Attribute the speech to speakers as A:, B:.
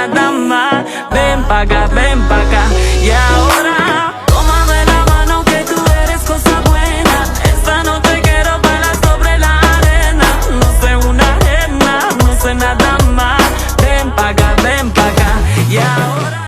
A: nada más. Ven pa' acá, ven pa' acá. Y ahora tómame la mano que tú eres cosa buena. Esta noche quiero bailar sobre la arena. No sé una ajena, no sé nada más. Ven pa' acá, ven pa' acá. Y ahora